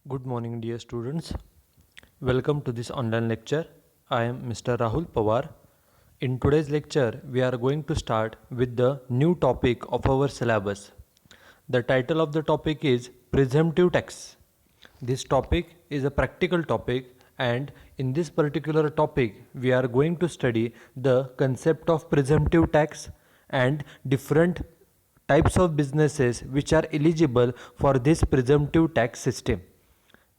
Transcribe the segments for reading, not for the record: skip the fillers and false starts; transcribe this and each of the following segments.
Good morning, dear students. Welcome to this online lecture. I am Mr. Rahul Pawar. In today's lecture, we are going to start with the new topic of our syllabus. The title of the topic is Presumptive Tax. This topic is a practical topic, and in this particular topic, we are going to study the concept of presumptive tax and different types of businesses which are eligible for this presumptive tax system.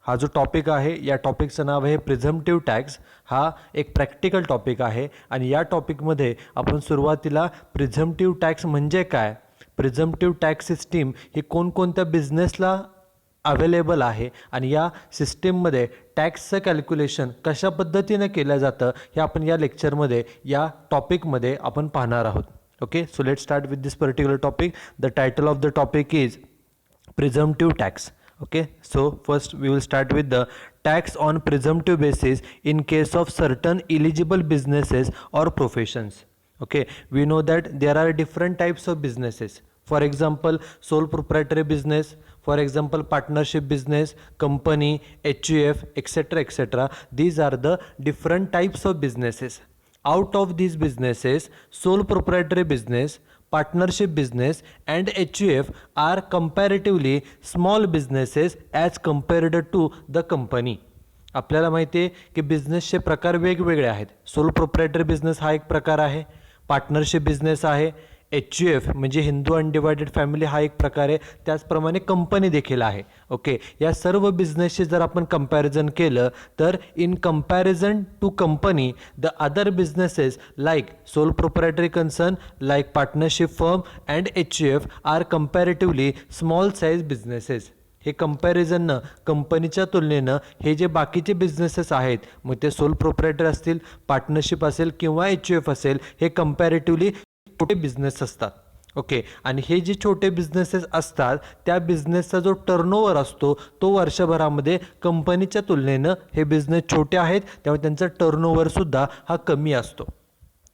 हा जो topic आहे या टॉपिकचं नाव आहे प्रिझम्प्टिव्ह tax. हा एक practical topic आहे आणि या टॉपिकमध्ये आपण सुरुवातीला प्रिझम्प्टिव्ह टॅक्स म्हणजे काय, प्रिझम्प्टिव्ह टॅक्स सिस्टीम ही कोणकोणत्या बिझनेसला अवेलेबल आहे आणि या सिस्टीममध्ये टॅक्सचं कॅल्क्युलेशन कशा पद्धतीने केलं जातं हे आपण या लेक्चरमध्ये या टॉपिकमध्ये आपण पाहणार आहोत. Okay, so let start with this particular topic. The title of the topic is presumptive tax. Okay, so first we will start with the tax on presumptive basis in case of certain eligible businesses or professions. Okay, we know that there are different types of businesses. For example, sole proprietary business, for example partnership business, company, HUF, etc, etc. These are the different types of businesses. Out of these businesses, sole proprietary business, partnership business and HUF are comparatively small businesses as compared to the company. आपल्याला माहिती आहे की बिझनेसचे प्रकार वेगवेगळे आहेत. Soul proprietary business हा एक प्रकार आहे, पार्टनरशिप बिझनेस आहे, HUF म्हणजे हिंदू अनडिवायडेड फॅमिली हा एक प्रकार आहे, त्याचप्रमाणे कंपनी देखील आहे. ओके, या सर्व बिझनेसचे जर आपण कंपॅरिझन केलं तर in comparison to company the other businesses like sole proprietary concern, like partnership firm and HUF are comparatively small size businesses. हे कंपॅरिझननं कंपनीच्या तुलनेनं हे जे बाकीचे बिझनेसेस आहेत, मग ते सोल प्रोप्रायटरी असतील, पार्टनरशिप असेल किंवा HUF असेल, हे कंपॅरेटिव्हली छोटे बिझनेस असतात. ओके, आणि हे जे छोटे बिझनेसेस असतात त्या बिझनेसचा जो टर्नओव्हर असतो तो वर्षभरामध्ये कंपनीच्या तुलनेनं हे बिझनेस छोटे आहेत, त्यामुळे त्यांचा टर्नओव्हरसुद्धा हा कमी असतो.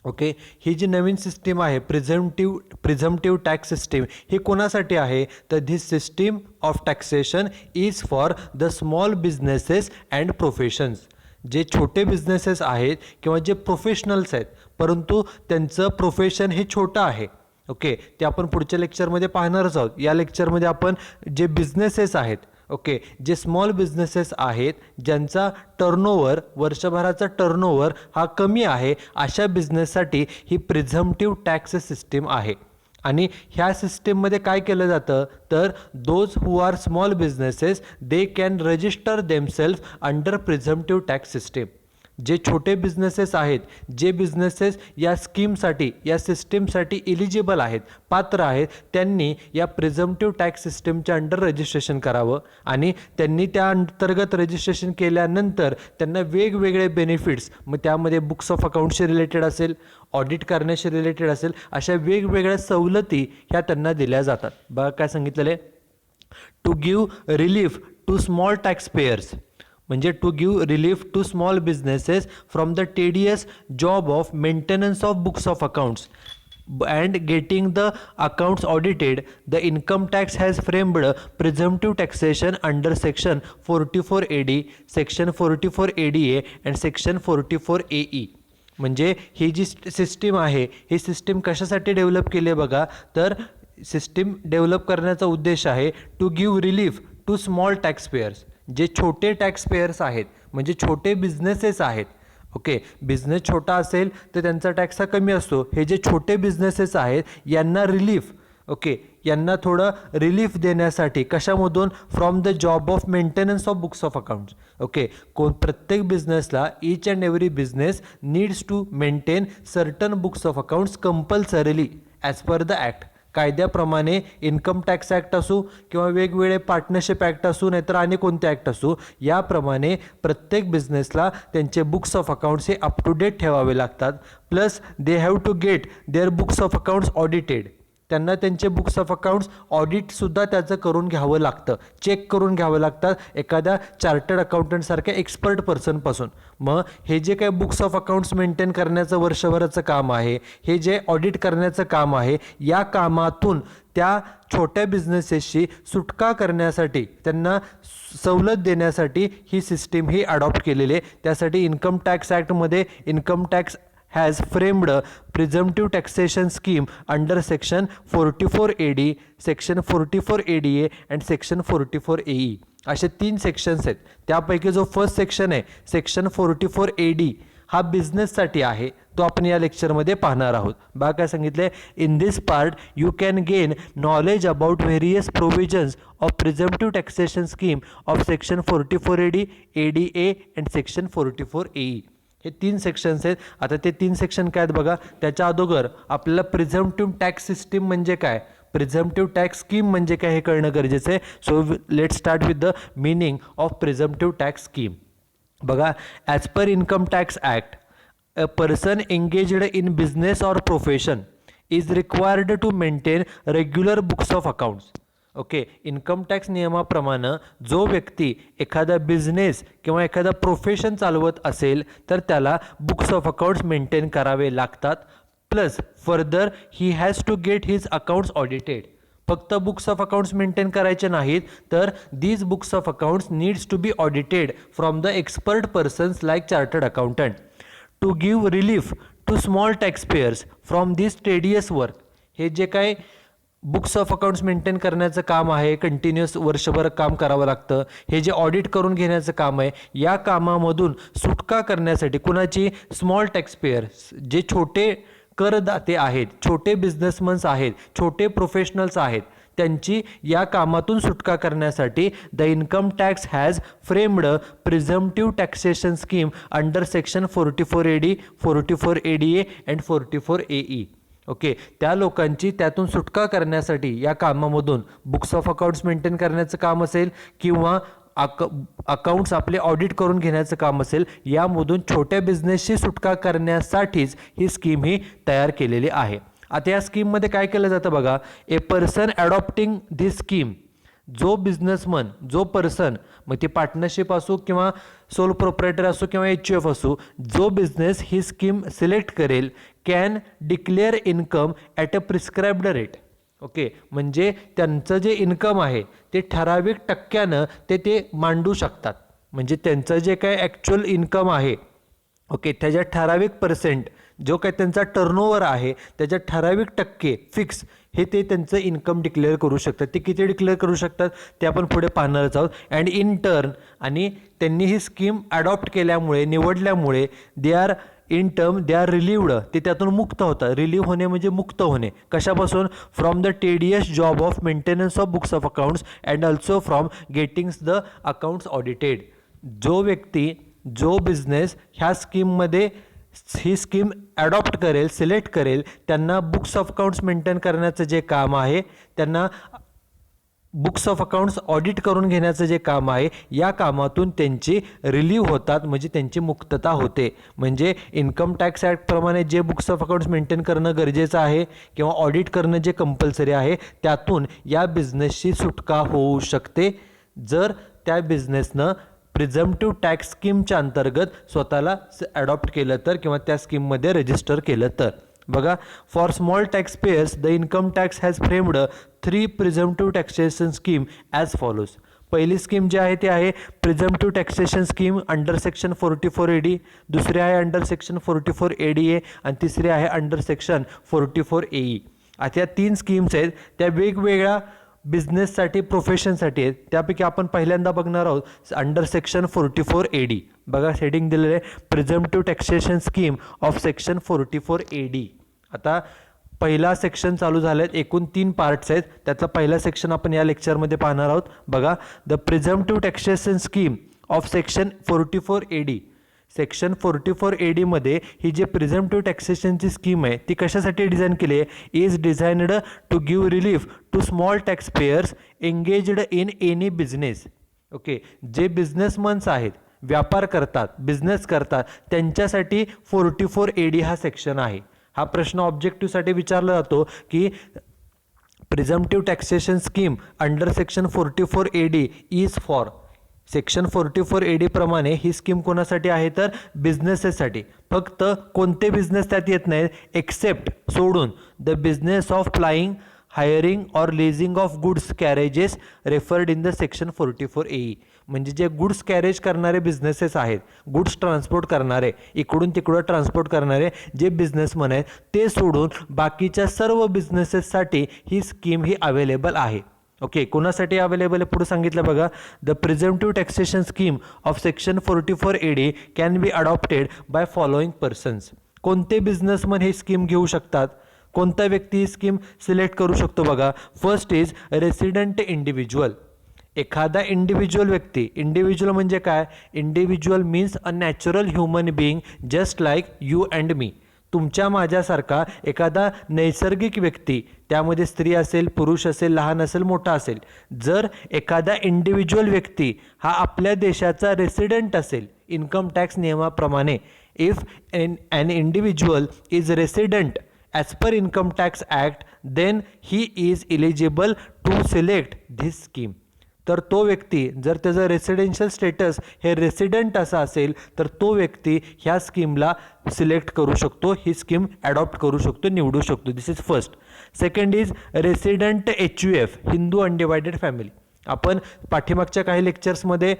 ओके, ही जी नवीन सिस्टीम आहे प्रिझम्प्टिव्ह टॅक्स सिस्टीम ही कोणासाठी आहे, तर this system of taxation is for the small businesses and professions. जे छोटे बिझनेसेस आहेत किंवा जे प्रोफेशनल्स आहेत परंतु त्यांचं प्रोफेशन हे छोटं आहे. ओके, ते आपण पुढच्या लेक्चरमध्ये पाहणारच आहोत. या लेक्चरमध्ये आपण जे बिझनेसेस आहेत, ओके, जे स्मॉल बिझनेसेस आहेत ज्यांचा टर्नओव्हर वर्षभराचा टर्नओव्हर हा कमी आहे, अशा बिझनेससाठी ही प्रिझम्प्टिव्ह टॅक्स सिस्टीम आहे. आणि ह्या सिस्टीममध्ये काय केलं जातं तर those who are small businesses they can register themselves under presumptive tax system. जे छोटे बिझनेसेस आहेत, जे बिझनेसेस या स्कीमसाठी या सिस्टीमसाठी इलिजिबल आहेत, पात्र आहेत, त्यांनी या प्रिझम्प्टिव्ह टॅक्स सिस्टीमच्या अंडर रजिस्ट्रेशन करावं आणि त्यांनी त्या अंतर्गत रजिस्ट्रेशन केल्यानंतर त्यांना वेगवेगळे बेनिफिट्स, मग त्यामध्ये बुक्स ऑफ अकाउंटशी रिलेटेड असेल, ऑडिट करण्याशी रिलेटेड असेल, अशा वेगवेगळ्या सवलती ह्या त्यांना दिल्या जातात. बघा काय सांगितलेलं आहे, to give relief to small tax payers, म्हणजे to give relief to small businesses from the tedious job of maintenance of books of accounts and getting the accounts audited, the income tax has framed presumptive taxation under section 44AD, section 44ADA and section 44AE. म्हणजे ही जी system आहे ही system कशासाठी develop केली आहे बघा, तर system develop करण्याचा उद्देश आहे to give relief to small tax payers. जे छोटे टॅक्स पेयर्स आहेत म्हणजे छोटे बिझनेसेस आहेत. ओके, बिझनेस छोटा असेल तर त्यांचा टॅक्स हा कमी असतो. हे जे छोटे बिझनेसेस आहेत यांना रिलीफ, ओके, यांना थोडं रिलीफ देण्यासाठी कशामधून, from the job of maintenance of books of accounts. Okay, प्रत्येक बिझनेसला each and every business needs to maintain certain books of accounts compulsorily as per the act. कायद्याप्रमाणे इन्कम टॅक्स ॲक्ट असू किंवा वेगवेगळे पार्टनरशिप ॲक्ट असू नाहीतर आणि कोणते ॲक्ट असू, याप्रमाणे प्रत्येक बिझनेसला त्यांचे बुक्स ऑफ अकाउंट्स हे अप टू डेट ठेवावे लागतात. Plus they have to get their books of accounts audited. त्यांना त्यांचे बुक्स ऑफ अकाउंट्स ऑडिटसुद्धा त्याचं करून घ्यावं लागतं, चेक करून घ्यावं लागतात एखाद्या चार्टर्ड अकाउंटंटसारख्या एक्सपर्ट पर्सनपासून. मग हे जे काही बुक्स ऑफ अकाउंट्स मेंटेन करण्याचं वर्षभराचं काम आहे, हे जे ऑडिट करण्याचं काम आहे, या कामातून त्या छोट्या बिझनेसेसची सुटका करण्यासाठी, त्यांना सवलत देण्यासाठी ही सिस्टीम ही अडॉप्ट केलेली आहे. त्यासाठी इन्कम टॅक्स ॲक्टमध्ये income tax has framed a presumptive taxation scheme under section 44 AD, section 44 ADA and section 44 AE असे 3 सेक्शन्स आहेत. त्यापैकी जो फर्स्ट सेक्शन आहे सेक्शन 44 AD हा बिझनेससाठी आहे, तो आपण या लेक्चरमध्ये पाहणार आहोत. बघा काय सांगितले, in this part you can gain knowledge about various provisions of presumptive taxation scheme of section 44 AD, ADA and section 44 AE. हे 3 सेक्शन्स आहेत. आता ते 3 सेक्शन काय आहेत बघा. त्याच्या अगोदर आपल्याला प्रिझम्प्टिव्ह टॅक्स सिस्टीम म्हणजे काय, प्रिझम्प्टिव्ह टॅक्स स्कीम म्हणजे काय हे कळणं गरजेचं आहे. So let start with the meaning of presumptive tax scheme. बघा, as per income tax act a person engaged in business or profession is required to maintain regular books of accounts. Okay, income tax नियमाप्रमाणे जो व्यक्ती एखादा business किंवा एखादा profession चालवत असेल तर त्याला बुक्स ऑफ अकाउंट्स मेंटेन करावे लागतात. Plus further he has to get his accounts audited. फक्त बुक्स ऑफ अकाउंट्स मेंटेन करायचे नाहीत तर these books of accounts needs to be audited from the expert persons like chartered accountant to give relief to small tax payers from this tedious work. हे जे काय books of accounts maintain करण्याचं काम आहे, continuous वर्षभर काम करावं लागतं, हे जे ऑडिट करून घेण्याचं काम आहे, या कामामधून सुटका करण्यासाठी कुणाची, स्मॉल टॅक्स पेयर्स, जे छोटे करदाते आहेत, छोटे बिझनेसमन्स आहेत, छोटे प्रोफेशनल्स आहेत, त्यांची या कामातून सुटका करण्यासाठी the income tax has framed a presumptive taxation scheme under section 44 AD, 44 ADA and 44 AE. Okay, त्या लोकांची त्यातून सुटका करण्यासाठी या कामामधून बुक्स ऑफ अकाउंट्स मेंटेन करण्याचं काम असेल किंवा अकाउंट्स आपले ऑडिट करून घेण्याचं काम असेल, यामधून छोट्या बिझनेसची सुटका करण्यासाठीच ही स्कीम ही तयार केलेली आहे. आता या स्कीममध्ये काय केलं जातं बघा, ए पर्सन ॲडॉप्टिंग धिस स्कीम, जो बिझनेसमन, जो पर्सन, मग ती पार्टनरशिप असो किंवा सोल प्रोप्रायटर असो किंवा HUF असो, जो बिझनेस ही स्कीम सिलेक्ट करेल can declare income at a prescribed rate. Okay, म्हणजे त्यांचं जे इन्कम आहे ते ठराविक टक्क्यानं ते मांडू शकतात. म्हणजे त्यांचं जे काय ॲक्च्युअल इन्कम आहे, ओके, त्याच्या ठराविक पर्सेंट, जो काय त्यांचा टर्नओव्हर आहे त्याच्या ठराविक टक्के फिक्स हे ते त्यांचं इन्कम डिक्लेअर करू शकतात. ते किती डिक्लेअर करू शकतात ते आपण पुढे पाहणारच आहोत. अँड इन टर्न, आणि त्यांनी ही स्कीम अडॉप्ट केल्यामुळे, निवडल्यामुळे दे आर रिलीव्ड, ते त्यातून मुक्त होतात. रिलीव्ह होणे म्हणजे मुक्त होणे. कशापासून? From the tedious job of maintenance of books of accounts and also from gettings the accounts audited. जो व्यक्ती, जो बिझनेस ह्या स्कीममध्ये ही स्कीम ॲडॉप्ट करेल, सिलेक्ट करेल, त्यांना बुक्स ऑफ अकाउंट्स मेंटेन करण्याचं जे काम आहे, त्यांना बुक्स ऑफ अकाउंट्स ऑडिट करून घेण्याचं जे काम आहे, या कामातून त्यांची रिलीव्ह होतात, म्हणजे त्यांची मुक्तता होते. म्हणजे इन्कम टॅक्स ॲक्टप्रमाणे जे बुक्स ऑफ अकाउंट्स मेंटेन करणं गरजेचं आहे किंवा ऑडिट करणं जे कंपल्सरी आहे, त्यातून या बिझनेसची सुटका होऊ शकते जर त्या बिझनेसनं प्रिझम्प्टिव्ह टॅक्स स्कीमच्या अंतर्गत स्वतःला ॲडॉप्ट केलं तर किंवा त्या स्कीममध्ये रजिस्टर केलं तर. बघा, for small tax payers the income tax has framed 3 presumptive taxation scheme as follows. पहिली स्कीम जी आहे ती आहे presumptive taxation scheme under section 44 AD, दुसरी आहे अंडर सेक्शन 44 ADA आणि तिसरी आहे अंडर सेक्शन 44 AE. आता या 3 स्कीम्स आहेत, त्या वेगवेगळ्या बिझनेससाठी, प्रोफेशनसाठी आहेत. त्यापैकी आपण पहिल्यांदा बघणार आहोत अंडर सेक्शन 44 AD. बघा, हेडिंग दिलेलं आहे presumptive taxation scheme of section 44 AD. आता पहिला सेक्शन चालू झालं आहे, एकूण 3 पार्ट्स आहेत, त्यातला पहिला सेक्शन आपण या लेक्चरमध्ये पाहणार आहोत. बघा, the presumptive taxation scheme of section 44 AD. Section 44 AD मध्ये ही जी प्रिझम्प्टिव्ह टॅक्सेशनची स्कीम आहे ती कशासाठी डिझाईन केली आहे? Is designed to give relief to small tax payers engaged in any business. Okay, जे बिझनेसमन्स आहेत, व्यापार करतात, बिझनेस करतात, त्यांच्यासाठी 44 AD हा सेक्शन आहे. हा प्रश्न ऑब्जेक्टिव्हसाठी विचारला जातो की Presumptive taxation scheme under section 44 AD is for. Section 44 AD प्रमाणे ही स्कीम कोणासाठी आहे तर बिझनेसेससाठी. फक्त कोणते बिझनेस त्यात येत नाहीत एक्सेप्ट सोडून the business of flying, hiring or leasing of goods carriages referred in the section 44 AE. म्हणजे जे गुड्स कॅरेज करणारे बिझनेसेस आहेत, गुड्स ट्रान्सपोर्ट करणारे, इकडून तिकडं ट्रान्सपोर्ट करणारे जे बिझनेसमन आहेत ते सोडून बाकीच्या सर्व बिझनेसेससाठी ही स्कीम ही अवेलेबल आहे. ओके, कोणासाठी अवेलेबल आहे पुढे सांगितलं बघा. The presumptive taxation scheme of section 44 AD can be adopted by following persons. कोणते बिझनेसमन ही स्कीम घेऊ शकतात, कोणता व्यक्ती ही स्कीम सिलेक्ट करू शकतो बघा. First is resident individual. एखादा इंडिव्हिज्युअल व्यक्ती. इंडिव्हिज्युअल म्हणजे काय? Individual means a natural human being just like you and me. तुमच्या माझ्यासारखा एखादा नैसर्गिक व्यक्ती, त्यामध्ये स्त्री असेल, पुरुष असेल, लहान असेल, मोठा असेल. जर एखादा इंडिव्हिज्युअल व्यक्ती हा आपल्या देशाचा रेसिडेंट असेल इन्कम टॅक्स नियमाप्रमाणे, if an individual is resident as per income tax act, then he is eligible to select this scheme. तर तो व्यक्ती जर त्याचं रेसिडेन्शियल स्टेटस हे रेसिडेंट असा असेल तर तो व्यक्ती ह्या स्कीमला सिलेक्ट करू शकतो, ही स्कीम ॲडॉप्ट करू शकतो, निवडू शकतो. This is first. Second is resident HUF, Hindu undivided family. आपण पाठीमागच्या काही लेक्चर्समध्ये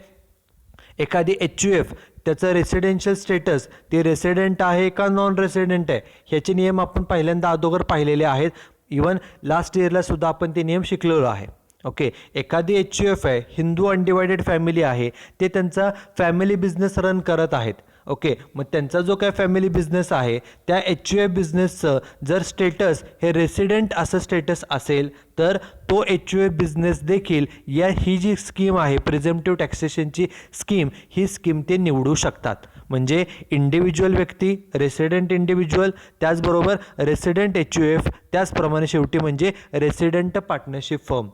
एखादी HUF त्याचं रेसिडेन्शियल स्टेटस ते रेसिडेंट आहे का नॉन रेसिडेंट आहे ह्याचे नियम आपण पहिल्यांदा अगोदर पाहिलेले आहेत. इवन लास्ट इयरला सुद्धा आपण ते नियम शिकलेलो आहे. ओके, एखादी HUF आहे, हिंदू अनडिवायडेड फॅमिली आहे, ते त्यांचा फॅमिली बिझनेस रन करत आहेत. ओके, मग त्यांचा जो काय फॅमिली बिझनेस आहे त्या HUF बिझनेसचं जर स्टेटस हे रेसिडेंट असं स्टेटस असेल तर तो HUF बिझनेस देखील ही जी स्कीम आहे प्रिझम्प्टिव्ह टॅक्सेशनची स्कीम, ही स्कीम ते निवडू शकतात. म्हणजे इंडिव्हिज्युअल व्यक्ती, रेसिडेंट इंडिव्हिज्युअल, त्याचबरोबर रेसिडेंट HUF, त्याचप्रमाणे शेवटी म्हणजे resident partnership firm.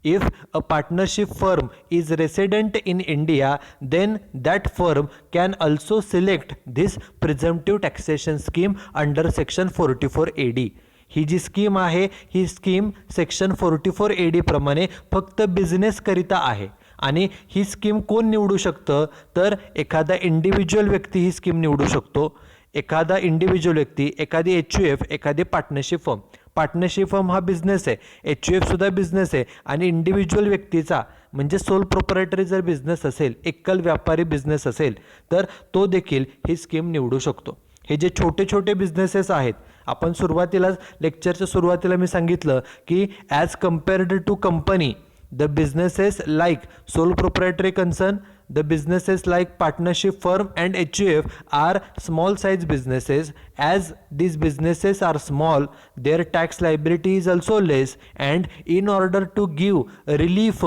If a partnership firm is resident in India, then that firm can also select this presumptive taxation scheme under section 44 AD. He G scheme आहे ही scheme section 44 AD प्रमाणे फक्त बिझनेसकरिता आहे. आणि ही scheme कोण निवडू शकतं तर एखादा इंडिव्हिज्युअल व्यक्ती ही स्कीम निवडू शकतो. एखादा इंडिव्हिज्युअल व्यक्ती, एखादी HUF, एखादी पार्टनरशिप फर्म. पार्टनरशिप फर्म हा बिझनेस आहे, HUF सुद्धा बिझनेस आहे. आणि इंडिव्हिज्युअल व्यक्तीचा म्हणजे सोल प्रोप्रायटरी जर बिझनेस असेल, एकल व्यापारी बिझनेस असेल तर तो देखील ही स्कीम निवडू शकतो. हे जे छोटे छोटे बिझनेसेस आहेत, आपण सुरुवातीलाच लेक्चरच्या सुरुवातीला मी सांगितलं की as compared to company, the businesses like sole proprietary concern, the businesses like partnership firm and HUF are small size businesses. As these businesses are small, their tax liability is also less, and in order to give relief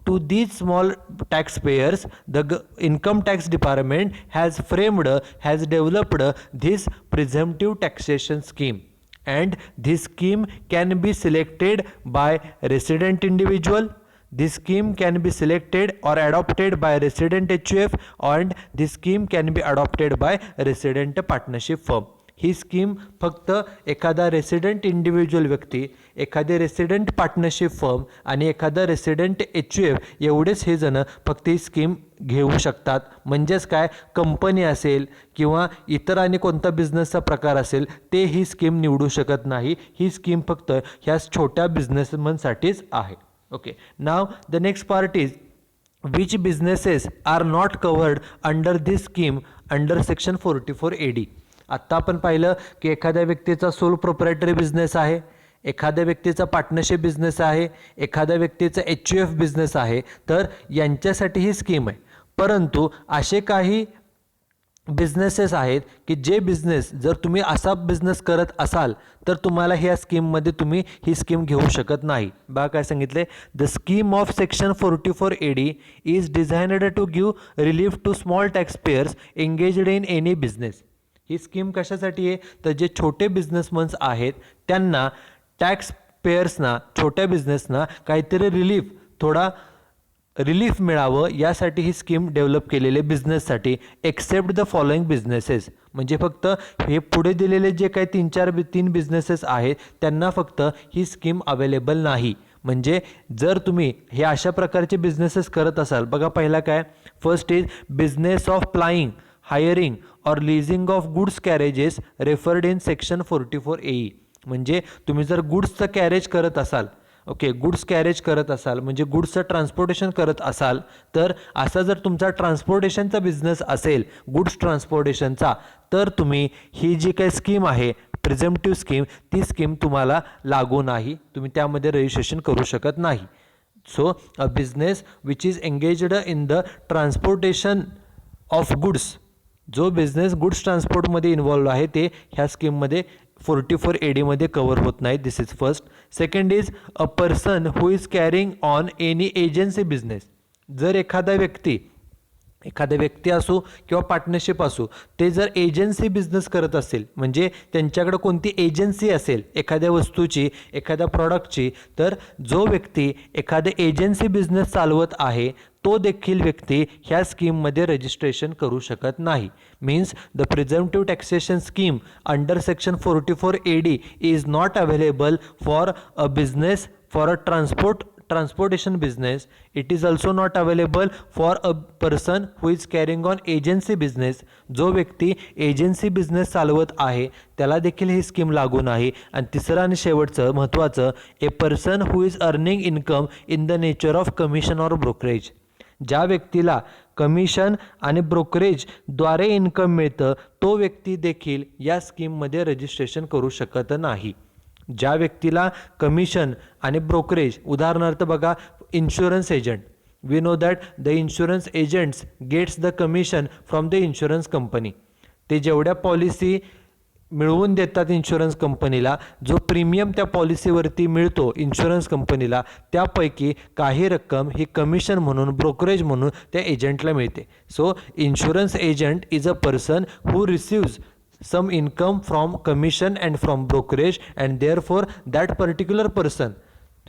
to these small taxpayers, the income tax department has developed this presumptive taxation scheme. And this scheme can be selected by resident individual. This scheme can be selected or adopted by resident HUF, and this scheme can be adopted by resident partnership firm. He scheme फक्त एखादा resident individual व्यक्ती, एखादे resident partnership firm आणि एखादा resident HUF एवढेच हे जण फक्त ही स्कीम घेऊ शकतात. म्हणजेच काय, कंपनी असेल किंवा इतर आणि कोणता बिझनेसचा प्रकार असेल ते ही स्कीम निवडू शकत नाही. ही स्कीम फक्त ह्या छोट्या बिझनेसमनसाठीच आहे. Okay, now the next part is which businesses are not covered under this scheme under section 44 AD. आत्ता आपण पाहिलं की एखाद्या व्यक्तीचा सोल प्रोप्रायटरी बिझनेस आहे, एखाद्या व्यक्तीचा पार्टनरशिप बिझनेस आहे, एखाद्या व्यक्तीचा HUF बिझनेस आहे, तर यांच्यासाठी ही स्कीम आहे. परंतु असे काही बिझनेसेस आहेत की जे बिझनेस जर तुम्ही असा बिझनेस करत असाल तर तुम्हाला ह्या स्कीममध्ये तुम्ही ही स्कीम घेऊ शकत नाही. बघा काय सांगितले, the scheme of section 44 AD is designed to give relief to small tax payers engaged in any business. ही स्कीम कशासाठी आहे तर जे छोटे बिझनेसमन्स आहेत त्यांना, टॅक्स पेयर्सना, छोट्या बिझनेसना काहीतरी रिलीफ, थोडा मिळावं यासाठी ही स्कीम डेव्हलप केलेली बिझनेससाठी. एक्सेप्ट द फॉलोइंग बिझनेसेस, म्हणजे फक्त हे पुढे दिलेले जे काही तीन बिझनेसेस आहेत त्यांना फक्त ही स्कीम अवेलेबल नाही. म्हणजे जर तुम्ही हे अशा प्रकारचे बिझनेसेस करत असाल, बघा पहिला काय, first is business of flying, hiring or leasing of goods carriages referred in section 44A. म्हणजे तुम्ही जर गुड्सचं कॅरेज करत असाल, ओके, गुड्स कॅरेज करत असाल म्हणजे गुड्सचं ट्रान्सपोर्टेशन करत असाल, तर असा जर तुमचा ट्रान्सपोर्टेशनचा बिझनेस असेल, गुड्स ट्रान्सपोर्टेशनचा, तर तुम्ही ही जी काही स्कीम आहे प्रिझम्प्टिव्ह स्कीम, ती स्कीम तुम्हाला लागू नाही, तुम्ही त्यामध्ये रजिस्ट्रेशन करू शकत नाही. So a business which is engaged in the transportation of goods, जो बिझनेस गुड्स ट्रान्सपोर्टमध्ये इन्व्हॉल्व आहे ते ह्या स्कीममध्ये 44AD मध्ये कव्हर होत नाही. This is first. Second is a person who is carrying on any agency business. जर एखादा व्यक्ती असो किंवा पार्टनरशिप असो, ते जर एजन्सी बिझनेस करत असेल, म्हणजे त्यांच्याकडे कोणती एजन्सी असेल एखाद्या वस्तूची, एखाद्या प्रॉडक्टची, तर जो व्यक्ती एखादे एजन्सी बिझनेस चालवत आहे तो देखील व्यक्ती ह्या स्कीममध्ये रजिस्ट्रेशन करू शकत नाही. Means the presumptive taxation scheme under section 44AD is not available for a business, for a transportation business. It is also not available for a person who is carrying on agency business. जो व्यक्ती agency business चालवत आहे त्याला देखील ही scheme लागू नाही. आणि तिसरं आणि शेवटचं महत्त्वाचं, ए person who is earning income in the nature of commission or brokerage. ज्या व्यक्तीला कमिशन आणि ब्रोकरेजद्वारे इन्कम मिळतं तो व्यक्ती देखील या स्कीममध्ये रजिस्ट्रेशन करू शकत नाही. ज्या व्यक्तीला कमिशन आणि ब्रोकरेज, उदाहरणार्थ बघा insurance agent, we know that the insurance agents gets the commission from the insurance company. ते जेवढ्या पॉलिसी मिळवून देतात इन्शुरन्स कंपनीला, जो प्रीमियम त्या पॉलिसीवरती मिळतो इन्शुरन्स कंपनीला, त्यापैकी काही रक्कम ही कमिशन म्हणून, ब्रोकरेज म्हणून त्या एजंटला मिळते. So insurance agent is a person who receives some income from commission and from brokerage, and therefore that particular person,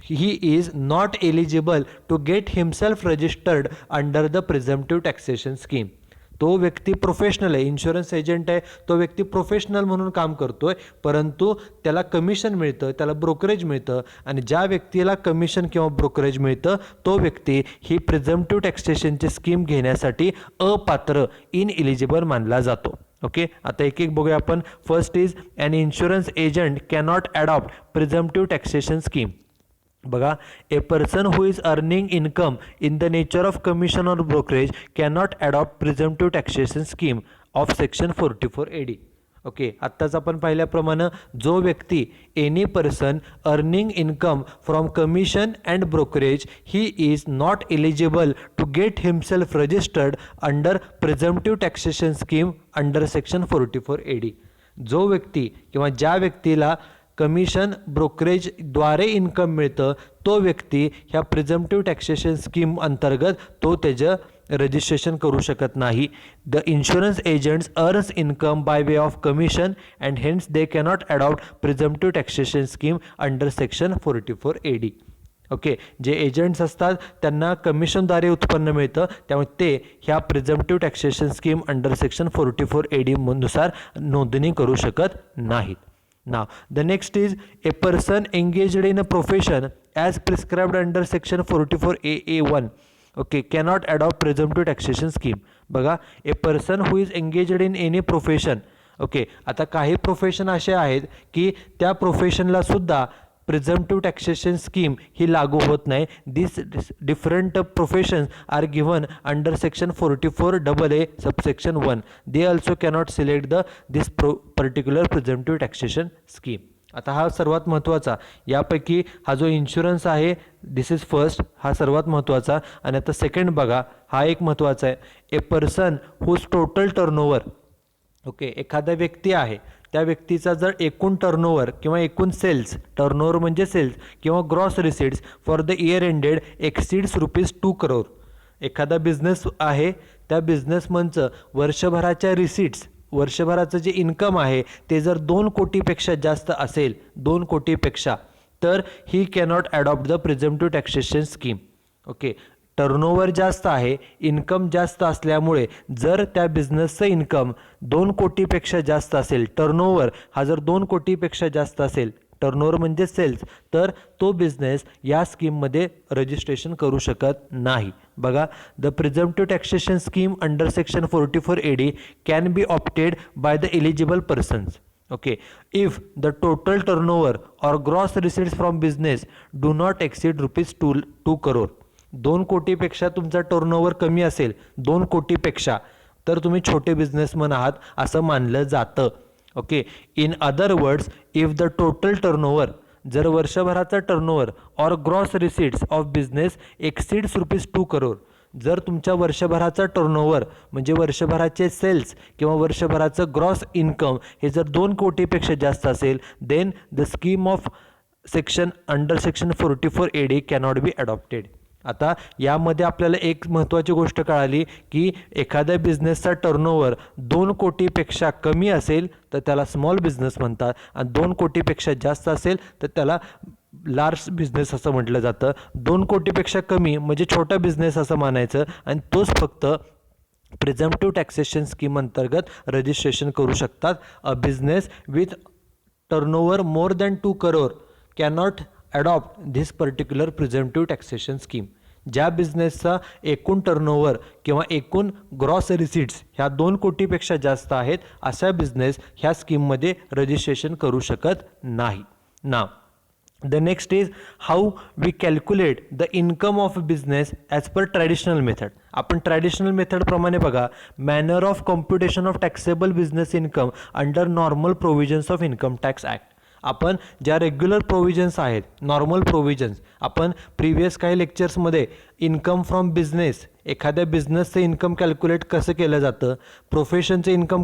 he is not eligible to get himself registered under the presumptive taxation scheme. तो व्यक्ती professional आहे, insurance agent आहे, तो व्यक्ती professional म्हणून काम करतोय, परंतु त्याला कमिशन मिळतं, त्याला ब्रोकरेज मिळतं, आणि ज्या व्यक्तीला कमिशन किंवा ब्रोकरेज मिळतं तो व्यक्ती ही प्रिझम्प्टिव्ह टॅक्सेशनची स्कीम घेण्यासाठी अपात्र, इनएलिजिबल मानला जातो. ओके, आता एक एक बघूया आपण. First is an insurance agent cannot adopt presumptive taxation scheme. बघा, a person who is earning income in the nature of commission or brokerage cannot adopt presumptive taxation scheme of section 44AD. Okay, आत्ताच आपण पाहिल्याप्रमाणे जो व्यक्ती, any person earning income from commission and brokerage, he is not eligible to get himself registered under presumptive taxation scheme under section 44AD. जो व्यक्ती किंवा ज्या व्यक्तीला कमिशन ब्रोकरेजद्वारे इन्कम मिळतं तो व्यक्ती ह्या प्रिझम्प्टिव्ह टॅक्सेशन स्कीम अंतर्गत तो त्याचं रजिस्ट्रेशन करू शकत नाही. The insurance agents earns income by way of commission and hence they cannot adopt presumptive taxation scheme under section 44AD. Okay, जे एजंट्स असतात त्यांना कमिशनद्वारे उत्पन्न मिळतं, त्यामुळे ते ह्या presumptive taxation scheme under section 44AD नुसार नोंदणी करू शकत नाहीत. Now, the next is a person engaged in a profession as prescribed under section 44AA1, okay, cannot adopt presumptive taxation scheme. बघा, a person who is engaged in any profession, okay, आता काही profession असे आहेत की त्या प्रोफेशनला सुद्धा प्रिझम्प्टिव्ह taxation scheme ही लागू होत नाही. This different professions are given under section 44AA subsection 1. They also cannot select this particular presumptive taxation scheme. आता हा सर्वात महत्त्वाचा, यापैकी हा जो इन्शुरन्स आहे, दिस इज फर्स्ट, हा सर्वात महत्त्वाचा. आणि आता सेकंड बघा, हा एक महत्त्वाचा आहे. A person whose total turnover, okay, एखादा व्यक्ती आहे, त्या व्यक्तीचा जर एकूण टर्नओव्हर किंवा एकूण सेल्स, टर्नओव्हर म्हणजे सेल्स किंवा gross receipts for the year ended exceeds ₹2 crore. एखादा बिझनेस आहे, त्या बिझनेसमनचं वर्षभराच्या रिसीट्स, वर्षभराचं जे इन्कम आहे ते जर 2 कोटीपेक्षा जास्त असेल, 2 कोटीपेक्षा, तर he cannot adopt the presumptive taxation scheme. Okay, turnover जास्त आहे, इन्कम जास्त असल्यामुळे जर त्या बिझनेसचं इन्कम 2 कोटीपेक्षा जास्त असेल, टर्नओव्हर हा जर 2 कोटीपेक्षा जास्त असेल, टर्नओव्हर म्हणजे सेल्स, तर तो बिझनेस या स्कीममध्ये रजिस्ट्रेशन करू शकत नाही. बघा, the presumptive taxation scheme under section 44AD can be opted by the eligible persons. Okay, if the total turnover or gross receipts from business do not exceed rupees 2 crore. 2 कोटीपेक्षा तुमचा turnover कमी असेल, 2 कोटीपेक्षा, तर तुम्ही छोटे बिझनेसमन आहात असं मानलं जातं. Okay, in other words, if the total turnover, जर वर्षभराचा टर्नओव्हर और gross receipts of business exceeds rupees 2 crore, जर तुमच्या वर्षभराचा टर्नओव्हर म्हणजे वर्षभराचे सेल्स किंवा वर्षभराचं ग्रॉस इन्कम हे जर 2 कोटीपेक्षा जास्त असेल, then the scheme of section under section 44AD cannot be adopted. आता यामध्ये आपल्याला एक महत्त्वाची गोष्ट कळाली की एखाद्या बिझनेसचा टर्नओव्हर 2 कोटीपेक्षा कमी असेल तर त्याला स्मॉल बिझनेस म्हणतात, आणि 2 कोटीपेक्षा जास्त असेल तर त्याला लार्ज बिझनेस असं म्हटलं जातं. 2 कोटीपेक्षा कमी म्हणजे छोटा बिझनेस असं मानायचं, आणि तोच फक्त प्रिझम्प्टिव्ह टॅक्सेशन स्कीम अंतर्गत रजिस्ट्रेशन करू शकतात. A business with turnover more than 2 crore cannot adopt this particular presumptive taxation scheme. ज्या बिझनेसचा एकूण टर्नओव्हर किंवा एकूण ग्रॉस रिसीट्स ह्या 2 कोटीपेक्षा जास्त आहेत, अशा बिझनेस ह्या स्कीममध्ये रजिस्ट्रेशन करू शकत नाही. ना the next is how we calculate the income of a business as per traditional method. आपण ट्रॅडिशनल मेथड प्रमाणे बघा, manner of computation of taxable business income under normal provisions of income tax act. आपण ज्या regular provisions आहेत, normal provisions, आपण previous काही लेक्चर्समध्ये income from business, एखाद्या बिझनेसचं इन्कम कॅल्क्युलेट कसं केलं जातं, प्रोफेशनचं इन्कम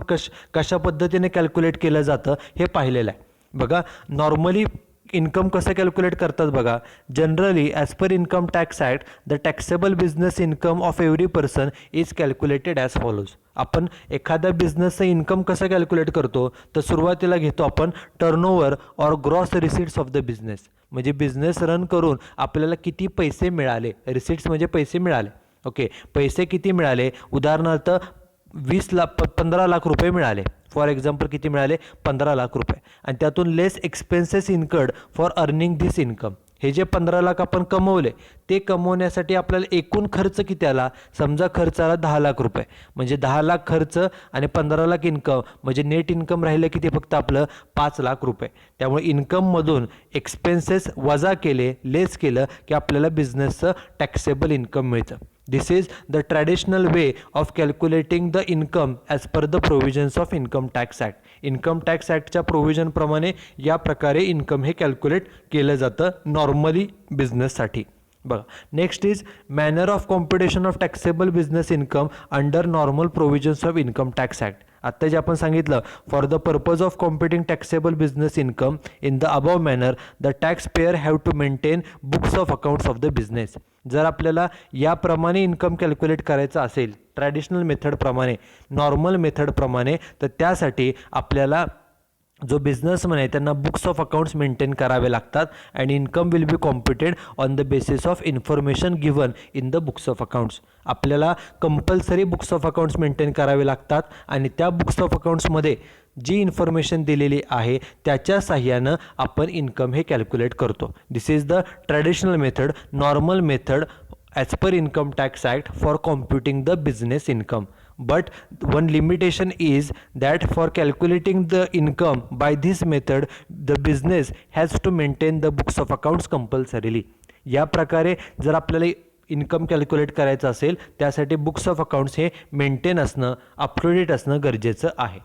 कशा पद्धतीने कॅल्क्युलेट केलं जातं हे पाहिलेलं आहे. बघा, नॉर्मली इन्कम कसं कॅल्क्युलेट करतात बघा. Generally as per income tax act the taxable business income of every person is calculated as follows. आपण एखाद्या बिझनेसचं इन्कम कसं कॅल्क्युलेट करतो, तर सुरुवातीला घेतो आपण टर्नओव्हर और gross receipts of the business. म्हणजे बिझनेस रन करून आपल्याला किती पैसे मिळाले, रिसीट्स म्हणजे पैसे मिळाले. ओके, पैसे किती मिळाले, उदाहरणार्थ 15 लाख रुपये मिळाले. फॉर एक्झाम्पल किती मिळाले, 15 लाख रुपये, आणि त्यातून less expenses incurred for earning this income. हे जे 15 लाख आपण कमवले, ते कमवण्यासाठी आपल्याला एकूण खर्च किती आला, समजा खर्च आला 10 लाख रुपये, म्हणजे 10 लाख खर्च आणि 15 लाख इन्कम, म्हणजे नेट इन्कम राहिलं किती, फक्त आपलं 5 लाख रुपये. त्यामुळे इन्कममधून एक्सपेन्सेस वजा केले, लेस केलं की आपल्याला बिझनेसचं टॅक्सेबल इन्कम मिळतं. This is the traditional way of calculating the income as per the provisions of Income Tax Act. Income tax ॲक्टच्या प्रोव्हिजन प्रमाणे या प्रकारे इन्कम हे कॅल्क्युलेट केलं जातं नॉर्मली बिझनेससाठी. बघा, next is manner of computation of taxable business income under normal provisions of income tax act. आत्ता जे आपण सांगितलं, for the purpose of computing taxable business income in the above manner the tax payer have to maintain books of accounts of the business. जर आपल्याला याप्रमाणे income calculate करायचं असेल, traditional मेथडप्रमाणे, normal मेथडप्रमाणे, तर त्यासाठी आपल्याला जो बिझनेसमन आहे त्यांना बुक्स ऑफ अकाउंट्स मेंटेन करावे लागतात, and income will be computed on the basis of information given in the books of accounts. आपल्याला compulsory books of accounts maintain करावे लागतात, आणि त्या बुक्स ऑफ अकाउंट्समध्ये जी इन्फॉर्मेशन दिलेली आहे त्याच्या साह्यानं आपण इन्कम हे कॅल्क्युलेट करतो. This is the traditional method, normal method as per income tax act for computing the business income. But one limitation is that for calculating the income by this method, the business has to maintain the books of accounts compulsorily. या प्रकारे जर आपल्याला income calculate करायचं असेल, त्यासाठी books of accounts हे maintain असणं, up to date असणं गरजेचं आहे.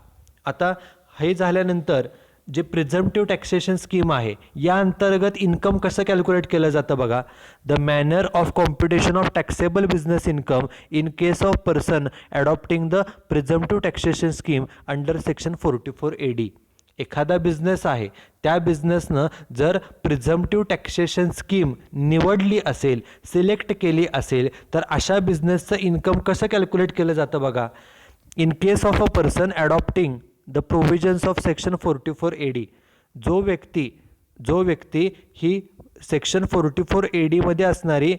आता हे झाल्यानंतर जे प्रिझम्प्टिव्ह टॅक्सेशन स्कीम आहे, या अंतर्गत इन्कम कसं कॅल्क्युलेट केलं जातं बघा. The manner of computation of taxable business income in case of person adopting the presumptive taxation scheme under section 44AD. एखादा बिझनेस आहे, त्या बिझनेसनं जर प्रिझम्प्टिव्ह टॅक्सेशन स्कीम निवडली असेल, सिलेक्ट केली असेल, तर अशा बिझनेसचं इन्कम कसं कॅल्क्युलेट केलं जातं बघा. In case of a person adopting the provisions of section 44AD. जो व्यक्ती ही सेक्शन 44AD मध्ये असणारी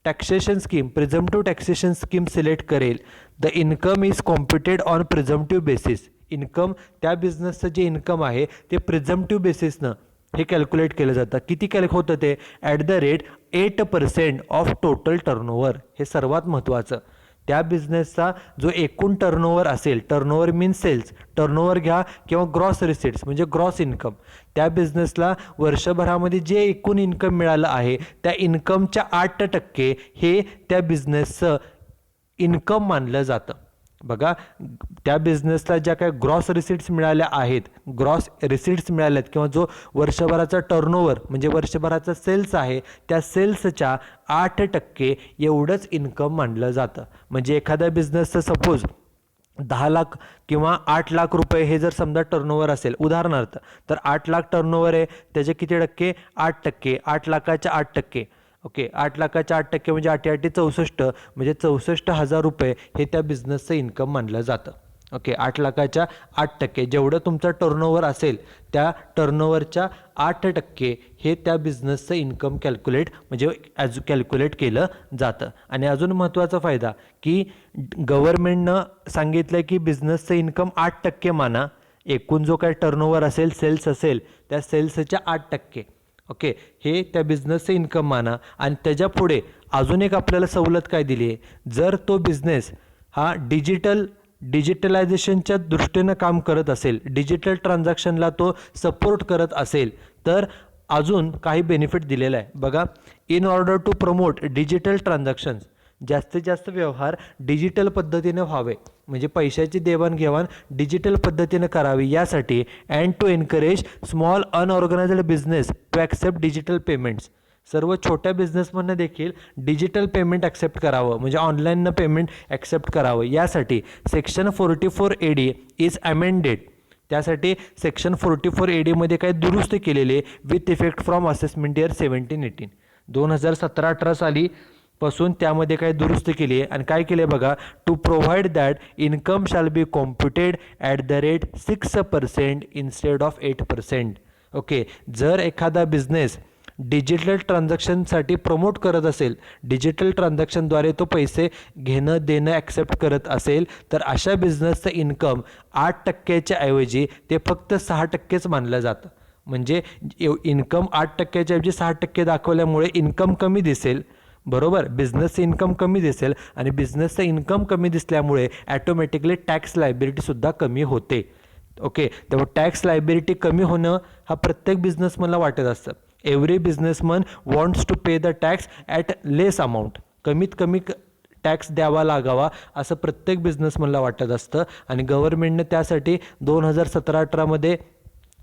taxation scheme presumptive taxation scheme select करेल, the income is computed on presumptive basis. Income त्या बिझनेसचं जे इन्कम आहे ते प्रिझम्प्टिव्ह बेसिसनं हे कॅल्क्युलेट केलं जातं. किती होतं ते at the rate 8% of total turnover. हे सर्वात महत्त्वाचं. त्या बिझनेसचा जो एकूण टर्नओव्हर असेल, टर्नओव्हर मीन्स सेल्स, टर्नओव्हर घ्या किंवा ग्रॉस रिसिट्स म्हणजे ग्रॉस इन्कम, त्या बिझनेसला वर्षभरामध्ये जे एकूण इन्कम मिळालं आहे त्या इन्कमच्या 8% हे त्या बिझनेसचं इन्कम मानलं जातं. बघा, त्या बिझनेसला ज्या काही ग्रॉस रिसिट्स मिळाल्या आहेत, ग्रॉस रिसिट्स मिळाल्यात किंवा जो वर्षभराचा टर्नओव्हर म्हणजे वर्षभराचा सेल्स आहे, त्या सेल्सच्या 8% एवढंच इन्कम मानलं जातं. म्हणजे एखाद्या बिझनेसचं सपोज 10 लाख किंवा 8 लाख रुपये हे जर समजा टर्नओव्हर असेल उदाहरणार्थ, तर 8 लाख टर्नओव्हर आहे, त्याचे किती टक्के? 8%. 8 लाखाच्या 8%. ओके, 8 लाखाच्या 8% म्हणजे 8 64, म्हणजे 64,000 रुपये हे त्या बिझनेसचं इन्कम मानलं जातं. ओके, 8 लाखाच्या 8% जेवढं तुमचं टर्नओव्हर असेल त्या टर्नओव्हरच्या 8% हे त्या बिझनेसचं इन्कम कॅल्क्युलेट केलं जातं. आणि अजून महत्त्वाचा फायदा की गव्हर्नमेंटनं सांगितलं की बिझनेसचं इन्कम 8% माना. एकूण जो काही टर्नओव्हर असेल, सेल्स असेल, त्या सेल्सच्या 8%. ओके, हे त्या बिझनेसचं इन्कम माना. आणि त्याच्या पुढे अजून एक आपल्याला सवलत काय दिली आहे, जर तो बिझनेस हा डिजिटलायझेशनच्या दृष्टीनं काम करत असेल, डिजिटल ट्रान्झॅक्शनला तो सपोर्ट करत असेल, तर अजून काही बेनिफिट दिलेला आहे. बघा, in order to promote digital transactions, जास्तीत जास्त व्यवहार डिजिटल पद्धतीने व्हावे, म्हणजे पैशाची देवाणघेवाण डिजिटल पद्धतीने करावी यासाठी, and to encourage small unorganised business to accept digital payments. सर्व छोट्या बिझनेसमधनं देखील डिजिटल पेमेंट ॲक्सेप्ट करावं, म्हणजे ऑनलाईननं पेमेंट ॲक्सेप्ट करावं यासाठी सेक्शन 44 AD इज अमेंडेड. त्यासाठी सेक्शन 44 AD मध्ये काही दुरुस्ती केलेली with effect from assessment year 17-18. 2017-18 साली पासून त्यामध्ये काही दुरुस्ती केली आहे. आणि काय केले बघा, to provide that income shall be computed at the rate 6% instead of 8%. Okay, जर एखादा बिझनेस डिजिटल ट्रान्झॅक्शनसाठी प्रमोट करत असेल, डिजिटल ट्रान्झॅक्शनद्वारे तो पैसे घेणं देणं ॲक्सेप्ट करत असेल, तर अशा बिझनेसचं इन्कम 8%च्या ऐवजी ते फक्त 6%च मानलं जातं. म्हणजे इन्कम 8%च्या ऐवजी 6% दाखवल्यामुळे इन्कम कमी दिसेल, बरोबर, बिझनेसचं इन्कम कमी दिसेल. आणि बिझनेसचं इन्कम कमी दिसल्यामुळे ॲटोमॅटिकली टॅक्स लायबिलिटीसुद्धा कमी होते. ओके, त्यामुळे टॅक्स लायबिलिटी कमी होणं हा प्रत्येक बिझनेसमनला वाटत असतं. Every businessman wants to pay the tax at less amount, कमीत कमी टॅक्स द्यावा लागावा असं प्रत्येक बिझनेसमनला वाटत असतं. आणि गव्हर्नमेंटनं त्यासाठी 2017-18 मध्ये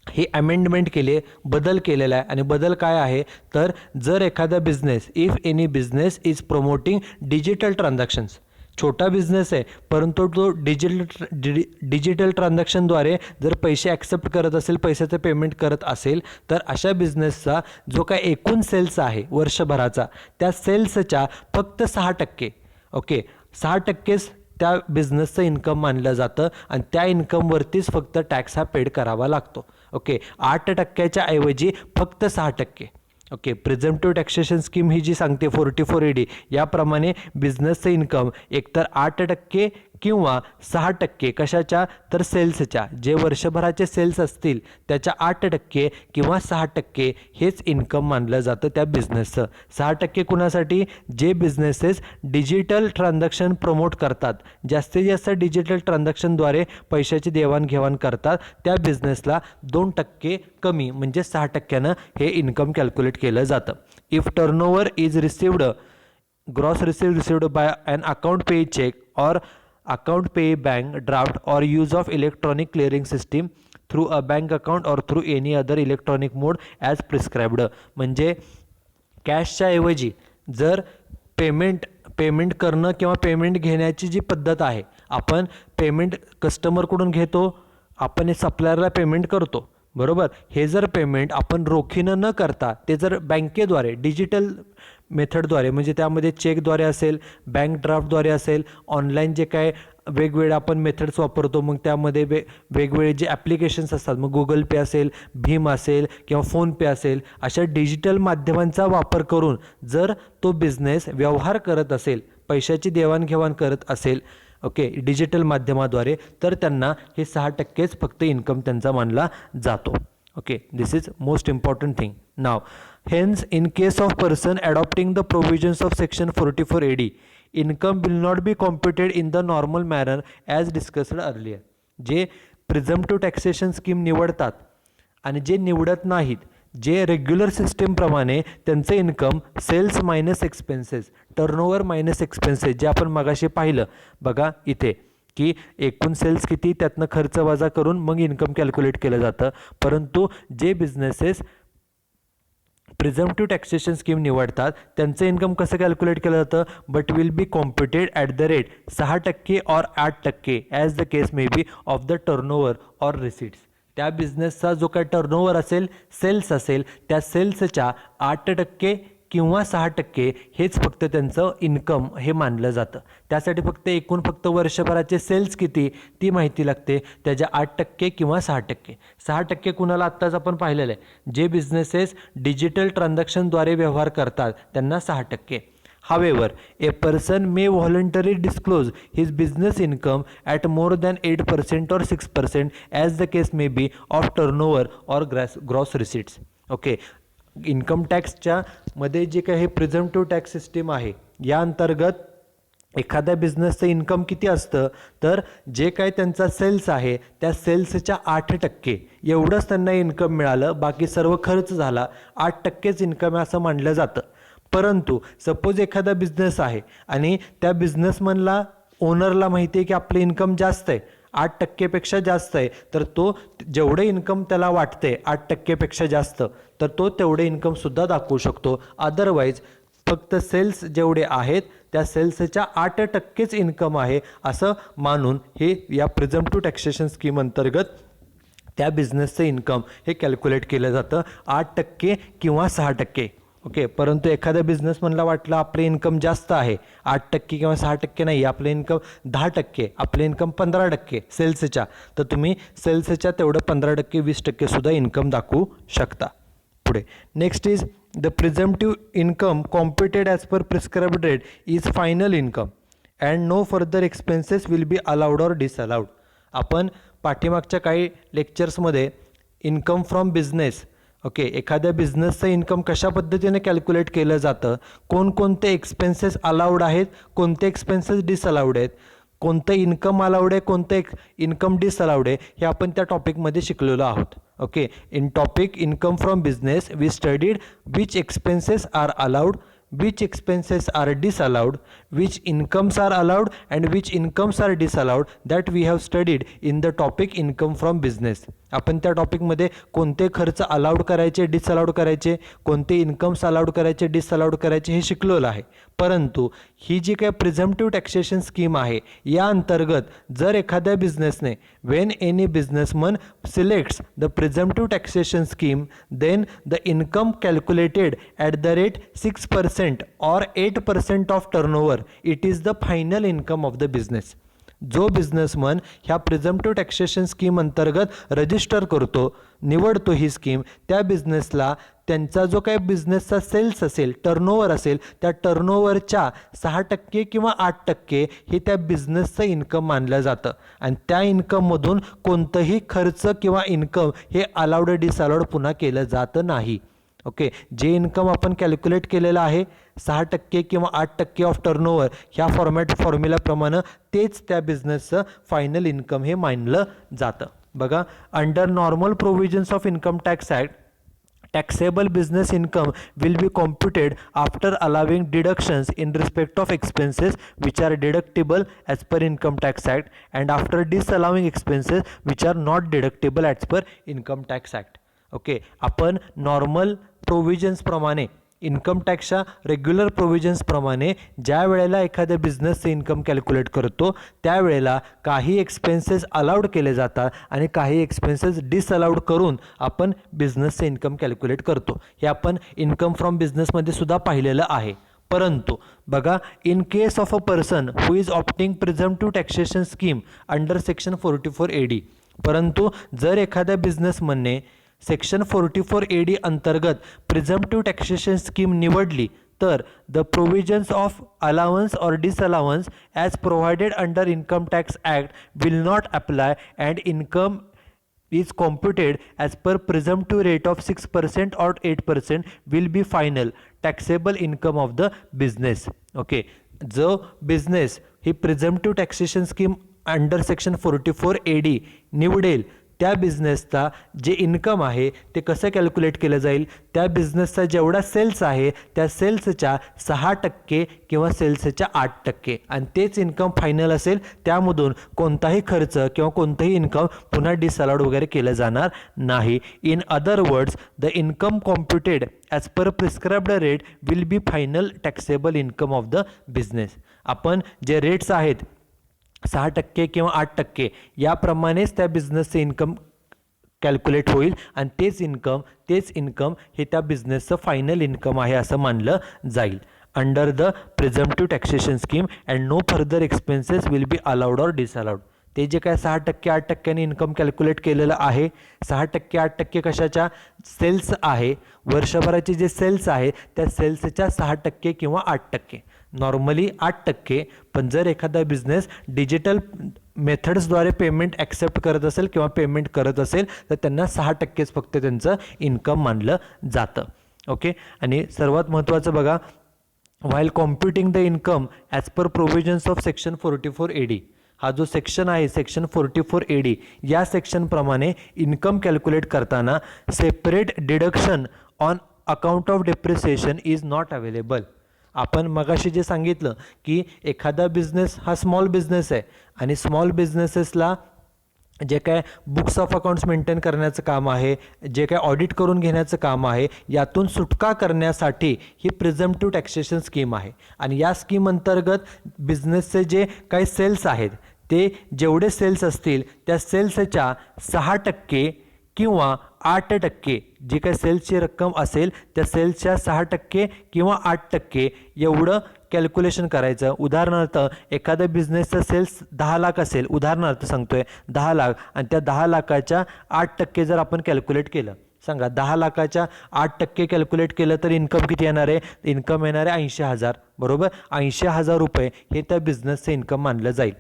ही अमेंडमेंट केली, बदल केलेला आहे. आणि बदल काय आहे, तर जर एखादा business, if any business is promoting digital transactions, छोटा बिझनेस आहे परंतु तो डिजिटल ट्रान्झॅक्शनद्वारे जर पैसे ॲक्सेप्ट करत असेल, पैशाचं पेमेंट करत असेल, तर अशा बिझनेसचा जो काय एकूण सेल्स आहे वर्षभराचा, त्या सेल्सच्या फक्त 6%, ओके, 6%च त्या बिझनेसचं इन्कम मानलं जातं. आणि त्या इन्कमवरतीच फक्त टॅक्स हा पेड करावा लागतो. ओके, 8%च्या ऐवजी फक्त 6%. ओके, प्रिझम्प्टिव्ह टॅक्सेशन स्कीम ही जी सांगते 44 AD, याप्रमाणे बिझनेसचं इन्कम एकतर 8% किंवा 6%, कशाच्या, तर सेल्सच्या, जे वर्षभराचे सेल्स असतील त्याच्या 8% किंवा 6% हेच इन्कम मानलं जातं त्या बिझनेसचं. 6% कुणासाठी, जे बिझनेसेस डिजिटल ट्रान्झॅक्शन प्रमोट करतात, जास्तीत जास्त डिजिटल ट्रान्झॅक्शनद्वारे पैशाची देवाणघेवाण करतात, त्या बिझनेसला 2% कमी म्हणजे 6%नं हे इन्कम कॅल्क्युलेट केलं जातं. If turnover is received, gross received by an account pay cheque और account pay bank draft or use of electronic clearing system through a bank account or through any other electronic mode as prescribed. म्हणजे कॅशच्या ऐवजी जर payment करणं किंवा payment घेण्याची जी पद्धत आहे, आपण पेमेंट कस्टमरकडून घेतो, आपण हे सप्लायरला पेमेंट करतो, बरोबर, हे जर पेमेंट आपण रोखीनं न करता ते जर बँकेद्वारे डिजिटल मेथडद्वारे, म्हणजे त्यामध्ये चेकद्वारे असेल, बँक ड्राफ्टद्वारे असेल, ऑनलाईन जे काय वेगवेगळे आपण मेथड्स वापरतो, मग त्यामध्ये वेगवेगळे जे ॲप्लिकेशन्स असतात, मग गुगल पे असेल, भीम असेल किंवा फोनपे असेल, अशा डिजिटल माध्यमांचा वापर करून जर तो बिझनेस व्यवहार करत असेल, पैशाची देवाणघेवाण करत असेल ओके डिजिटल माध्यमाद्वारे, तर त्यांना हे 6%च फक्त इन्कम त्यांचा मानला जातो. Okay, this is most important thing. Now, hence, in case of person adopting the provisions of section 44 AD, income will not be computed in the normal manner as discussed earlier. जे प्रिझम्प्टिव्ह taxation scheme निवडतात आणि जे निवडत नाहीत, जे regular system प्रमाणे त्यांचं income sales minus expenses, turnover minus expenses, जे आपण मगाशी पाहिलं बघा इथे की एकूण सेल्स किती, त्यातनं खर्च वजा करून मग इन्कम कॅल्क्युलेट केलं जातं. परंतु जे बिझनेसेस प्रिझम्प्टिव्ह टॅक्सेशन स्कीम निवडतात त्यांचं इन्कम कसं कॅल्क्युलेट केलं जातं, but will be computed at the rate 6% or 8% as the case may be of the turnover or receipts. त्या बिझनेसचा जो काय टर्नओव्हर असेल, सेल्स असेल, त्या सेल्सच्या 8% किंवा 6% हेच फक्त त्यांचं इन्कम हे मानलं जातं. त्यासाठी फक्त वर्षभराचे सेल्स किती ती माहिती लागते, त्याच्या 8% किंवा 6%. 6% कुणाला आत्ताच आपण पाहिलेलं आहे, जे बिझनेसेस डिजिटल ट्रान्झॅक्शनद्वारे व्यवहार करतात त्यांना 6%. However, a person may voluntarily disclose his business income at more than 8% or 6% as the case may be of turnover or gross receipts. Okay. Income टॅक्सच्या मध्ये जे काही प्रिझम्प्टिव्ह टॅक्स सिस्टीम आहे, या अंतर्गत एखाद्या बिझनेसचं इन्कम किती असतं, तर जे काही त्यांचा सेल्स आहे त्या सेल्सच्या 8% एवढंच त्यांना इन्कम मिळालं, बाकी सर्व खर्च झाला, 8%च इन्कम आहे असं मानलं जातं. परंतु सपोज एखादा बिझनेस आहे आणि त्या बिझनेसमनला ओनरला माहिती आहे की आपलं इन्कम जास्त आहे, 8%पेक्षा जास्त आहे, तर तो जेवढे इन्कम त्याला वाटते 8%पेक्षा जास्त, तर तो तेवढे इन्कमसुद्धा दाखवू शकतो. अदरवाईज फक्त सेल्स जेवढे आहेत त्या सेल्सच्या 8%च इन्कम आहे असं मानून हे या प्रिझम्प्टिव्ह टॅक्सेशन स्कीम अंतर्गत त्या बिझनेसचं इन्कम हे कॅल्क्युलेट केलं जातं 8% किंवा 6%. ओके. परंतु एखाद्या बिझनेसमनला वाटलं आपलं इन्कम जास्त आहे, 8% किंवा 6% नाही, आपलं इन्कम 10%, आपलं इन्कम 15% सेल्सच्या, तर तुम्ही सेल्सच्या तेवढं 15%, 20% सुद्धा इन्कम दाखवू शकता. पुढे next is the presumptive income computed as per prescribed rate is final income and no further expenses will be allowed or disallowed. आपण पाठीमागच्या काही लेक्चर्समध्ये इन्कम फ्रॉम बिझनेस ओके एखाद्या बिझनेसचं इन्कम कशा पद्धतीने कॅल्क्युलेट केलं जातं, कोणकोणते एक्सपेन्सेस अलाउड आहेत, कोणते एक्सपेन्सेस डिसअलाउड आहेत, कोणतं इन्कम अलाउड आहे, कोणतं इन्कम डिसअलाउड आहे, हे आपण त्या टॉपिकमध्ये शिकलेलो आहोत. Okay. In topic income from business we studied which expenses are allowed, which expenses are disallowed, which incomes are allowed and which incomes are disallowed, that we have studied in the topic income from business. आपण त्या टॉपिकमध्ये कोणते खर्च allowed करायचे, disallowed करायचे, कोणते incomes allowed करायचे, disallowed करायचे हे शिकलेलं आहे. परंतु ही जी काही प्रिझम्प्टिव्ह टॅक्सेशन स्कीम आहे या अंतर्गत जर एखाद्या बिझनेसने when any businessman selects the presumptive taxation scheme then the income calculated at the rate 6% or 8% of turnover it is the final income of the business. जो बिझनेसमन ह्या प्रिझम्प्टिव्ह टॅक्सेशन स्कीम अंतर्गत register करतो, निवडतो ही scheme, त्या बिझनेसला त्यांचा जो काही बिझनेसचा cells असेल, टर्नओव्हर असेल, त्या टर्नओव्हरच्या 6% किंवा 8% हे त्या बिझनेसचं इन्कम मानलं जातं आणि त्या इन्कममधून कोणतंही खर्च किंवा इन्कम हे अलाउड डिसअलाउड पुन्हा केलं जातं नाही. ओके. जे इन्कम आपण कॅल्क्युलेट केलेलं आहे 6% किंवा 8% ऑफ टर्नओव्हर ह्या फॉर्म्युलाप्रमाणे तेच त्या बिझनेसचं फायनल इन्कम हे मानलं जातं. बघा, under normal provisions of income tax act taxable business income will be computed after allowing deductions in respect of expenses which are deductible as per income tax act and after disallowing expenses which are not deductible as per income tax act. Okay. आपण normal provisions प्रमाणे income टॅक्सच्या regular provisions प्रमाणे ज्या वेळेला एखाद्या बिझनेसचं income calculate करतो त्यावेळेला काही एक्सपेन्सेस अलाउड केले जातात आणि काही एक्सपेन्सेस डिसअलाउड करून आपण बिझनेसचं इन्कम कॅल्क्युलेट करतो. हे आपण इन्कम फ्रॉम बिझनेसमध्ये सुद्धा पाहिलेलं आहे. परंतु बघा, in case of a person who is opting presumptive taxation scheme under section 44AD, परंतु जर एखाद्या बिझनेसमनने सेक्शन 44AD अंतर्गत प्रिझम्प्टिव्ह टॅक्सेशन स्कीम निवडली तर the provisions of allowance or disallowance as provided under income tax act will not apply and income is computed as per presumptive rate of 6% or 8% will be final taxable income of the business. Okay, जो business ही presumptive taxation scheme under section 44AD निवडेल त्या बिझनेसचा जे income आहे ते कसं calculate केलं जाईल, त्या बिझनेसचा जेवढा सेल्स आहे त्या सेल्सच्या 6% किंवा सेल्सच्या 8% आणि तेच इन्कम फायनल असेल. त्यामधून कोणताही खर्च किंवा कोणतंही इन्कम पुन्हा डिसअलाउड वगैरे केलं जाणार नाही. In other words, the income computed as per prescribed rate will be final taxable income of the business. आपण जे रेट्स आहेत 6% किंवा 8% याप्रमाणेच त्या बिझनेसचं इन्कम कॅल्क्युलेट होईल आणि तेच इन्कम हे त्या बिझनेसचं फायनल इन्कम आहे असं मानलं जाईल. Under the presumptive taxation scheme and no further expenses will be allowed or disallowed. ते जे काय 6% 8%ने इन्कम कॅल्क्युलेट केलेलं आहे, 6% 8% कशाच्या सेल्स आहे, वर्षभराचे जे सेल्स आहे त्या सेल्सच्या 6% किंवा 8%, नॉर्मली 8%. पण जर एखादा बिझनेस डिजिटल मेथड्सद्वारे पेमेंट ॲक्सेप्ट करत असेल किंवा पेमेंट करत असेल तर त्यांना 6%च फक्त त्यांचं इन्कम मानलं जातं. ओके, आणि सर्वात महत्त्वाचं बघा, while computing the income as per provisions of section 44AD, हा जो सेक्शन आहे सेक्शन 44AD या सेक्शनप्रमाणे इन्कम कॅल्क्युलेट करताना separate deduction on account of depreciation is not available. आपण मगाशी जे सांगितलं की एखादा बिझनेस हा स्मॉल बिझनेस आहे आणि स्मॉल बिझनेसेसला जे काय बुक्स ऑफ अकाउंट्स मेंटेन करण्याचं काम आहे, जे काय ऑडिट करून घेण्याचं काम आहे, यातून सुटका करण्यासाठी ही प्रिझम्प्टिव्ह टॅक्सेशन स्कीम आहे. आणि या स्कीम अंतर्गत बिझनेसचे जे काही सेल्स आहेत ते जेवढे सेल्स असतील त्या सेल्सच्या 6% किंवा 8% जी काही सेल्सची रक्कम असेल त्या सेल्सच्या 6% किंवा 8% एवढं कॅल्क्युलेशन करायचं. उदाहरणार्थ एखाद्या बिझनेसचा सेल्स 10 लाख असेल, उदाहरणार्थ सांगतोय 10 लाख, आणि त्या 10 लाखाच्या 8% जर आपण कॅल्क्युलेट केलं, सांगा 10 लाखाच्या 8% कॅल्क्युलेट केलं तर इन्कम किती येणार आहे? इन्कम येणार आहे 80,000, बरोबर. 80,000 रुपये हे त्या बिझनेसचं इन्कम मानलं जाईल.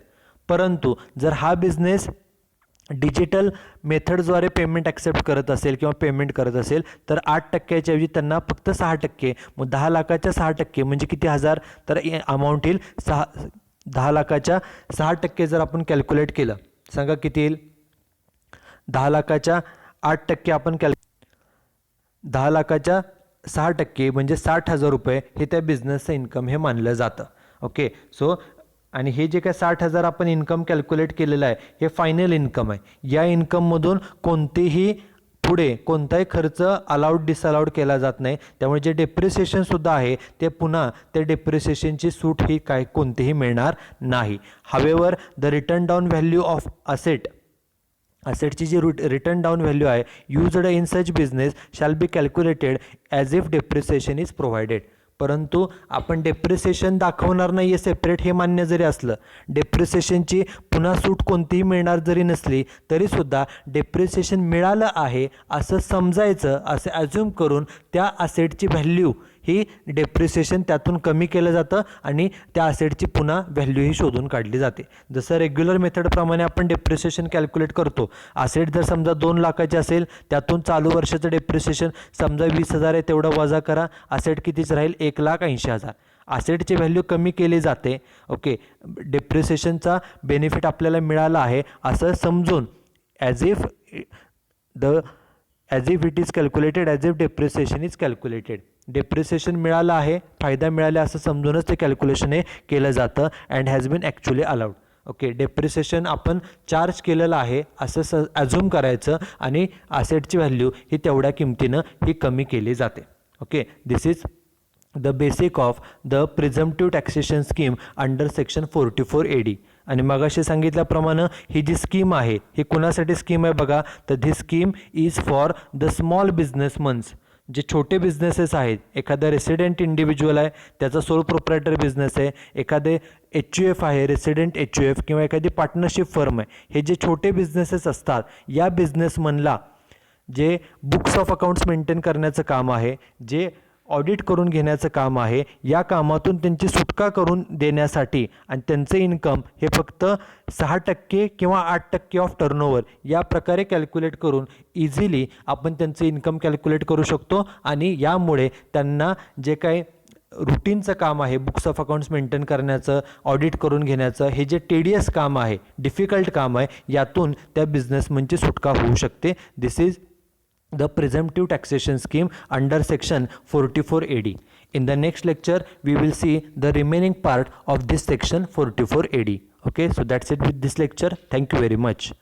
परंतु जर हा बिझनेस डिजिटल मेथडद्वारे पेमेंट ॲक्सेप्ट करत असेल किंवा पेमेंट करत असेल तर 8%च्या ऐवजी त्यांना फक्त 6%, मग 10 लाखाच्या 6% म्हणजे किती हजार, तर अमाऊंट येईल 10 लाखाच्या 6% जर आपण कॅल्क्युलेट केलं, सांगा किती येईल? 10 लाखाच्या 8% आपण 10 लाखाच्या 6% म्हणजे 60,000 रुपये हे त्या बिझनेसचं इन्कम हे मानलं जातं. ओके, सो आणि हे जे काय 60,000 आपण इन्कम कॅल्क्युलेट केलेलं आहे हे फायनल इन्कम आहे. या इन्कममधून कोणतेही पुढे कोणताही खर्च अलाउड डिसअलाउड केला जात नाही. त्यामुळे जे डेप्रिसिएशनसुद्धा आहे ते पुन्हा त्या डेप्रिसिएशनची सूट ही काय कोणतीही मिळणार नाही. However the written down value of असेटची जी रिटर्न डाऊन व्हॅल्यू आहे used in such business shall be calculated as if depreciation is provided. परंतु आपण डेप्रिसिएशन दाखवणार नाही आहे सेपरेट हे मान्य जरी असलं, डेप्रिसिएशनची पुन्हा सूट कोणतीही मिळणार जरी नसली तरीसुद्धा डेप्रिसिएशन मिळालं आहे असं समजायचं, असे ॲज्युम करून त्या असेटची व्हॅल्यू ही डेप्रिसिएशन त्यातून कमी केलं जातं आणि त्या असेटची पुन्हा व्हॅल्यू ही शोधून काढली जाते. जसं रेग्युलर मेथडप्रमाणे आपण डेप्रिसिएशन कॅल्क्युलेट करतो. असेट जर समजा 2 लाखाचे असेल, त्यातून चालू वर्षाचं डेप्रिसिएशन समजा 20,000 आहे, तेवढं वजा करा, असेट कितीच राहील? 1,80,000. असेटची व्हॅल्यू कमी केली जाते. ओके, डेप्रिसिएशनचा बेनिफिट आपल्याला मिळाला आहे असं समजून as if it is calculated as if depreciation is calculated. Depreciation मिळालं आहे, फायदा मिळाला असं समजूनच ते कॅल्क्युलेशन हे केलं जातं and has been actually allowed. Okay, depreciation आपण चार्ज केलेलं आहे असं ॲझ्युम करायचं आणि असेटची व्हॅल्यू ही तेवढ्या किमतीनं ही कमी केली जाते. Okay, this is the basic of the presumptive taxation scheme under section 44AD. आणि मगाशी सांगितल्याप्रमाणे ही जी स्कीम आहे ही कुणासाठी स्कीम आहे बघा, तर the scheme is for the small businessmans. जे छोटे बिझनेसेस आहेत, एखादा रेसिडेंट इंडिव्हिज्युअल आहे, त्याचा सोल प्रोप्रायटर बिझनेस आहे, एखादे HUF आहे, रेसिडेंट HUF, किंवा एखादी पार्टनरशिप फर्म आहे, हे जे छोटे बिझनेसेस असतात, या बिझनेसमनला जे बुक्स ऑफ अकाउंट्स मेंटेन करण्याचं काम आहे, जे ऑडिट करून घेण्याचं काम आहे, या कामातून त्यांची सुटका करून देण्यासाठी आणि त्यांचं इन्कम हे फक्त 6% किंवा 8% ऑफ टर्नओव्हर या प्रकारे कॅल्क्युलेट करून इझिली आपण त्यांचं इन्कम कॅल्क्युलेट करू शकतो. आणि यामुळे त्यांना जे काही रुटीनचं काम आहे, बुक्स ऑफ अकाउंट्स मेंटेन करण्याचं, ऑडिट करून घेण्याचं, हे जे टेडियस काम आहे, डिफिकल्ट काम आहे, यातून त्या बिझनेसमनची सुटका होऊ शकते. दिस is the presumptive taxation scheme under section 44 AD. In the next lecture we will see the remaining part of this section 44 AD. Okay, so that's it with this lecture. Thank you very much.